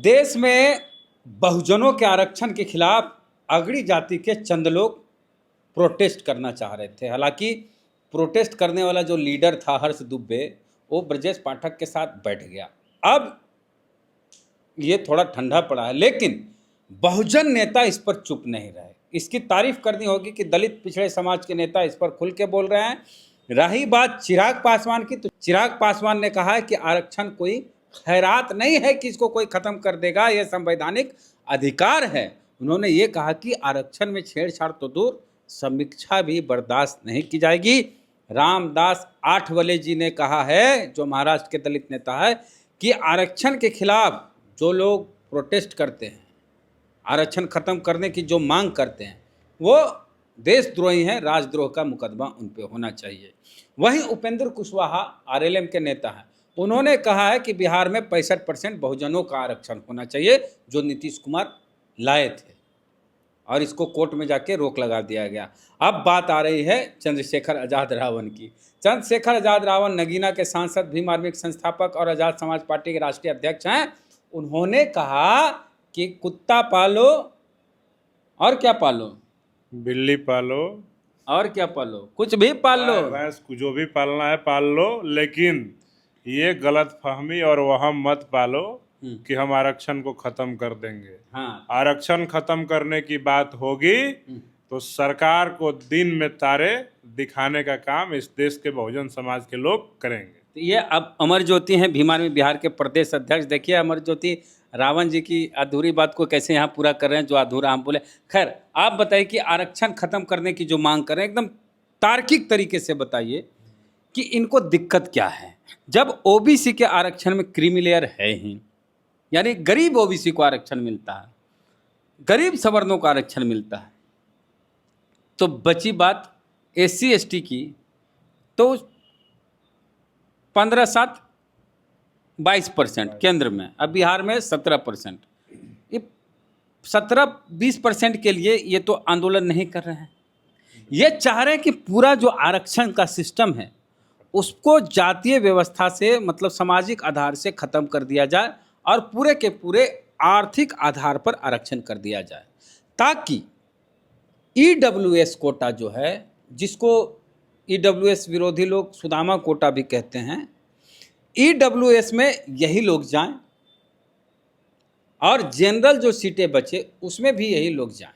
देश में बहुजनों के आरक्षण के खिलाफ अगड़ी जाति के चंद लोग प्रोटेस्ट करना चाह रहे थे। हालांकि प्रोटेस्ट करने वाला जो लीडर था हर्ष दुबे, वो ब्रजेश पाठक के साथ बैठ गया। अब ये थोड़ा ठंडा पड़ा है, लेकिन बहुजन नेता इस पर चुप नहीं रहे। इसकी तारीफ करनी होगी कि दलित पिछड़े समाज के नेता इस पर खुल के बोल रहे हैं। रही बात चिराग पासवान की, तो चिराग पासवान ने कहा है कि आरक्षण कोई खैरात नहीं है कि इसको कोई खत्म कर देगा, यह संवैधानिक अधिकार है। उन्होंने ये कहा कि आरक्षण में छेड़छाड़ तो दूर, समीक्षा भी बर्दाश्त नहीं की जाएगी। रामदास आठवले जी ने कहा है, जो महाराष्ट्र के दलित नेता है, कि आरक्षण के खिलाफ जो लोग प्रोटेस्ट करते हैं, आरक्षण खत्म करने की जो मांग करते हैं, वो देशद्रोही हैं। राजद्रोह का मुकदमा उन पे होना चाहिए। वहीं उपेंद्र कुशवाहा आरएलएम के नेता हैं, उन्होंने कहा है कि बिहार में 65% बहुजनों का आरक्षण होना चाहिए, जो नीतीश कुमार लाए थे, और इसको कोर्ट में जाके रोक लगा दिया गया। अब बात आ रही है चंद्रशेखर आज़ाद रावण की। चंद्रशेखर आज़ाद रावण नगीना के सांसद, भीम आर्मी के संस्थापक और आज़ाद समाज पार्टी के राष्ट्रीय अध्यक्ष हैं। उन्होंने कहा कि कुत्ता पालो और क्या पालो, बिल्ली पालो और क्या पालो, कुछ भी पाल लो, भैंस जो भी पालना है पाल लो, लेकिन ये गलत फहमी और वहम मत पालो कि हम आरक्षण को खत्म कर देंगे। हाँ। आरक्षण खत्म करने की बात होगी तो सरकार को दिन में तारे दिखाने का काम इस देश के बहुजन समाज के लोग करेंगे। तो ये अब अमर ज्योति हैं, भीम आर्मी बिहार के प्रदेश अध्यक्ष। देखिए अमर ज्योति रावण जी की अधूरी बात को कैसे यहाँ पूरा कर रहे हैं, जो अधूरा हम बोले। खैर, आप बताइए कि आरक्षण खत्म करने की जो मांग कर रहे हैं, एकदम तार्किक तरीके से बताइए कि इनको दिक्कत क्या है। जब ओबीसी के आरक्षण में क्रीमी लेयर है ही, यानी गरीब ओबीसी को आरक्षण मिलता है, गरीब सवर्णों को आरक्षण मिलता है, तो बची बात एससी एसटी की, तो 15-7 22% केंद्र में, अब बिहार में 17%। ये 17-20% के लिए ये तो आंदोलन नहीं कर रहे हैं। ये चाह रहे हैं कि पूरा जो आरक्षण का सिस्टम है उसको जातीय व्यवस्था से, मतलब सामाजिक आधार से ख़त्म कर दिया जाए और पूरे के पूरे आर्थिक आधार पर आरक्षण कर दिया जाए, ताकि ईडब्ल्यूएस कोटा जो है, जिसको ईडब्ल्यूएस विरोधी लोग सुदामा कोटा भी कहते हैं, ईडब्ल्यूएस में यही लोग जाएं और जनरल जो सीटें बचे उसमें भी यही लोग जाएं।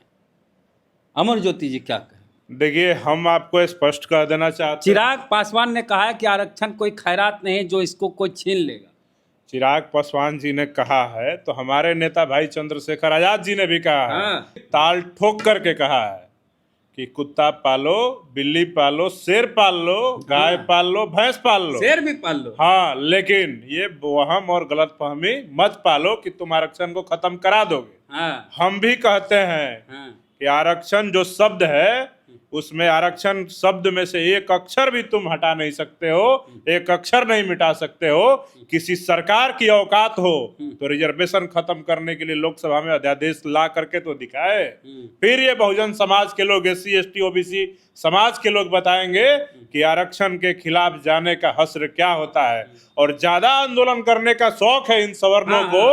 अमर ज्योति जी क्या कहें? देखिए, हम आपको स्पष्ट कर देना चाहते हैं, चिराग पासवान ने कहा है कि आरक्षण कोई खैरात नहीं है जो इसको कोई छीन लेगा। चिराग पासवान जी ने कहा है, तो हमारे नेता भाई चंद्रशेखर आजाद जी ने भी कहा है। हाँ। ताल ठोक करके कहा है कि कुत्ता पालो, बिल्ली पालो, शेर पाल लो, गाय पाल लो, भैंस पाल लो, शेर भी पाल लो। हाँ, लेकिन ये वहम और गलत फहमी मत पालो कि तुम आरक्षण को खत्म करा दोगे। हाँ। हम भी कहते हैं हाँ। कि आरक्षण जो शब्द है, उसमें आरक्षण शब्द में से एक अक्षर भी तुम हटा नहीं सकते हो, एक अक्षर नहीं मिटा सकते हो। किसी सरकार की औकात हो तो रिजर्वेशन खत्म करने के लिए लोकसभा में अध्यादेश ला करके तो दिखाए। फिर ये बहुजन समाज के लोग, एससी एसटी ओबीसी समाज के लोग बताएंगे कि आरक्षण के खिलाफ जाने का हश्र क्या होता है। और ज्यादा आंदोलन करने का शौक है इन सवर्णों को,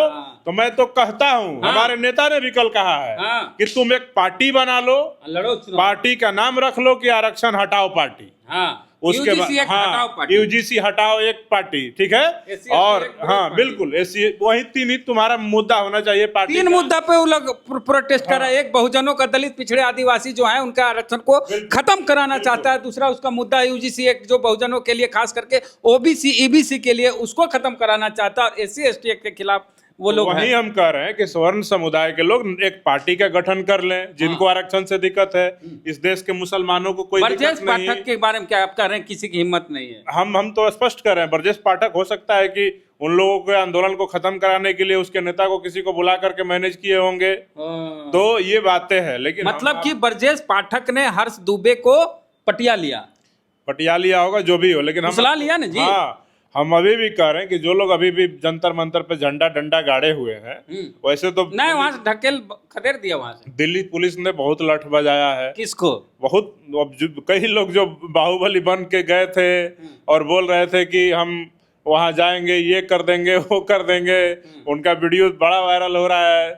तो मैं तो कहता हूँ, हमारे नेता ने भी कल कहा है कि तुम एक पार्टी बना लो, लड़ो, पार्टी का नाम रख लो कि आरक्षण हटाओ पार्टी। हाँ, उसके बाद यूजीसी हटाओ एक पार्टी, ठीक है। और हाँ, बिल्कुल ऐसी वही तीन ही तुम्हारा मुद्दा होना चाहिए। पार्टी तीन मुद्दा पे वो लोग प्रोटेस्ट कर रहे हैं। एक बहुजनों का, दलित पिछड़े आदिवासी जो है उनका आरक्षण को खत्म कराना चाहता है। दूसरा उसका मुद्दा यूजीसी एक, जो बहुजनों के लिए खास करके ओबीसी ईबीसी के लिए, उसको खत्म कराना चाहता है। और एससी एसटी के खिलाफ वो लोग वही हम कह रहे हैं कि स्वर्ण समुदाय के लोग एक पार्टी का गठन कर लें, जिनको आरक्षण से दिक्कत है। इस देश के मुसलमानों को कोई दिक्कत नहीं है। ब्रजेश पाठक के बारे में क्या आप कह रहे हैं? किसी की हिम्मत नहीं है। हम तो स्पष्ट कर रहे हैं, ब्रजेश पाठक हो सकता है कि उन लोगों के आंदोलन को खत्म कराने के लिए उसके नेता को किसी को बुला करके मैनेज किए होंगे, तो ये बातें हैं। लेकिन मतलब कि ब्रजेश पाठक ने हर्ष दुबे को पटिया लिया होगा, जो भी हो, लेकिन हम लिया ना जी। हाँ, हम अभी भी कह रहे हैं कि जो लोग अभी भी जंतर मंतर पे झंडा डंडा गाड़े हुए हैं, वैसे तो नहीं, वहां से ढकेल खदेड़ दिया। वहां से दिल्ली पुलिस ने बहुत लठ बजाया है। किसको? बहुत, कई लोग जो बाहुबली बन के गए थे और बोल रहे थे कि हम वहां जाएंगे, ये कर देंगे, वो कर देंगे। उनका वीडियो बड़ा वायरल हो रहा है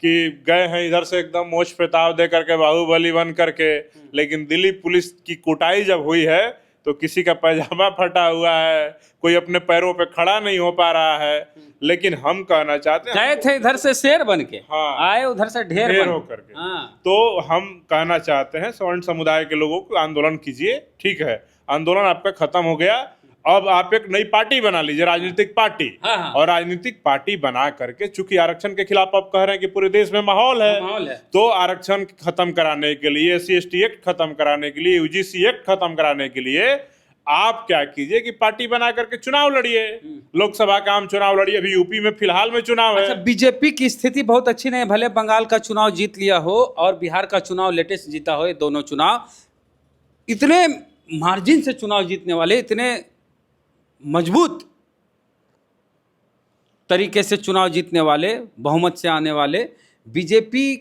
कि गए हैं इधर से एकदम मोछ पे ताव दे करके, बाहुबली बन करके, लेकिन दिल्ली पुलिस की कुटाई जब हुई है तो किसी का पैजामा फटा हुआ है, कोई अपने पैरों पे खड़ा नहीं हो पा रहा है। लेकिन हम कहना चाहते हैं, गए थे इधर से शेर बन के, हाँ, आए उधर से ढेर ढेर बन होकर के। हाँ। तो हम कहना चाहते हैं सवर्ण समुदाय के लोगों को, आंदोलन कीजिए, ठीक है, आंदोलन आपका खत्म हो गया, अब आप एक नई पार्टी बना लीजिए, राजनीतिक पार्टी। हाँ, हाँ। और राजनीतिक पार्टी बना करके, चूंकि आरक्षण के खिलाफ आप कह रहे हैं कि पूरे देश में माहौल है, तो आरक्षण खत्म कराने के लिए, SC ST एक्ट खत्म कराने के लिए, UGC एक्ट खत्म कराने के लिए आप क्या कीजिए कि पार्टी बना करके चुनाव लड़िए, लोकसभा का आम चुनाव लड़िए। अभी यूपी में फिलहाल में चुनाव अच्छा, है। बीजेपी की स्थिति बहुत अच्छी नहीं है, भले बंगाल का चुनाव जीत लिया हो और बिहार का चुनाव लेटेस्ट जीता हो, ये दोनों चुनाव इतने मार्जिन से चुनाव जीतने वाले, इतने मजबूत तरीके से चुनाव जीतने वाले, बहुमत से आने वाले बीजेपी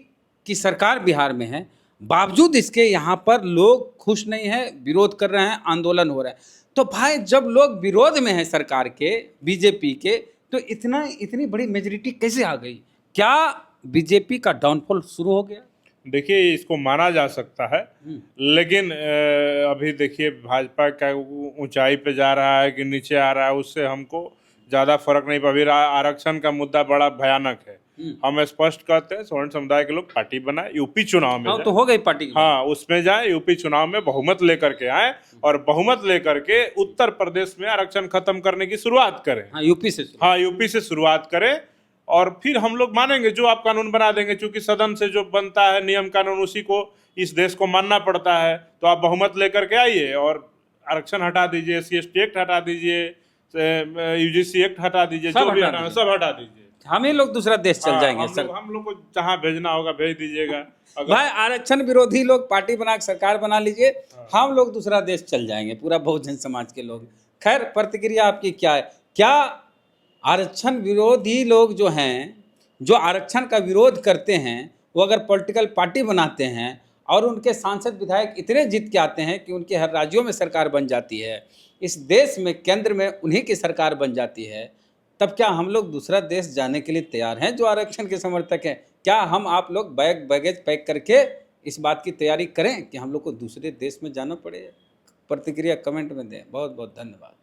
की सरकार बिहार में है, बावजूद इसके यहाँ पर लोग खुश नहीं हैं, विरोध कर रहे हैं, आंदोलन हो रहा है। तो भाई जब लोग विरोध में हैं सरकार के, बीजेपी के, तो इतनी बड़ी मेजॉरिटी कैसे आ गई? क्या बीजेपी का डाउनफॉल शुरू हो गया? देखिए, इसको माना जा सकता है, लेकिन अभी देखिए भाजपा का ऊंचाई पे जा रहा है कि नीचे आ रहा है, उससे हमको ज़्यादा फर्क नहीं पड़ा। अभी आरक्षण का मुद्दा बड़ा भयानक है। हम स्पष्ट कहते हैं, स्वर्ण समुदाय के लोग पार्टी बनाए, यूपी चुनाव में तो हो गई पार्टी, हाँ, उसमें जाए, यूपी चुनाव में बहुमत लेकर के आए और बहुमत लेकर के उत्तर प्रदेश में आरक्षण खत्म करने की शुरुआत करें। हाँ, यूपी से शुरुआत करें, और फिर हम लोग मानेंगे, जो आप कानून बना देंगे, क्योंकि सदन से जो बनता है नियम कानून, उसी को इस देश को मानना पड़ता है। तो आप बहुमत लेकर के आइए और आरक्षण हटा दीजिए, SC ST एक्ट हटा दीजिए, UGC एक्ट हटा दीजिए, जो भी हटाना सब हटा दीजिए। हम ही लोग दूसरा देश चल जाएंगे सर। हम लोग को जहाँ भेजना होगा भेज दीजिएगा। भाई आरक्षण विरोधी लोग पार्टी बना के सरकार बना लीजिए, हम लोग दूसरा देश चल जाएंगे, पूरा बहुजन समाज के लोग। खैर, प्रतिक्रिया आपकी क्या है? क्या आरक्षण विरोधी लोग जो हैं, जो आरक्षण का विरोध करते हैं, वो अगर पॉलिटिकल पार्टी बनाते हैं और उनके सांसद विधायक इतने जीत के आते हैं कि उनके हर राज्यों में सरकार बन जाती है, इस देश में केंद्र में उन्हीं की सरकार बन जाती है, तब क्या हम लोग दूसरा देश जाने के लिए तैयार हैं जो आरक्षण के समर्थक हैं? क्या हम आप लोग बैगेज पैक करके इस बात की तैयारी करें कि हम लोग को दूसरे देश में जाना पड़े? प्रतिक्रिया कमेंट में दें। बहुत बहुत धन्यवाद।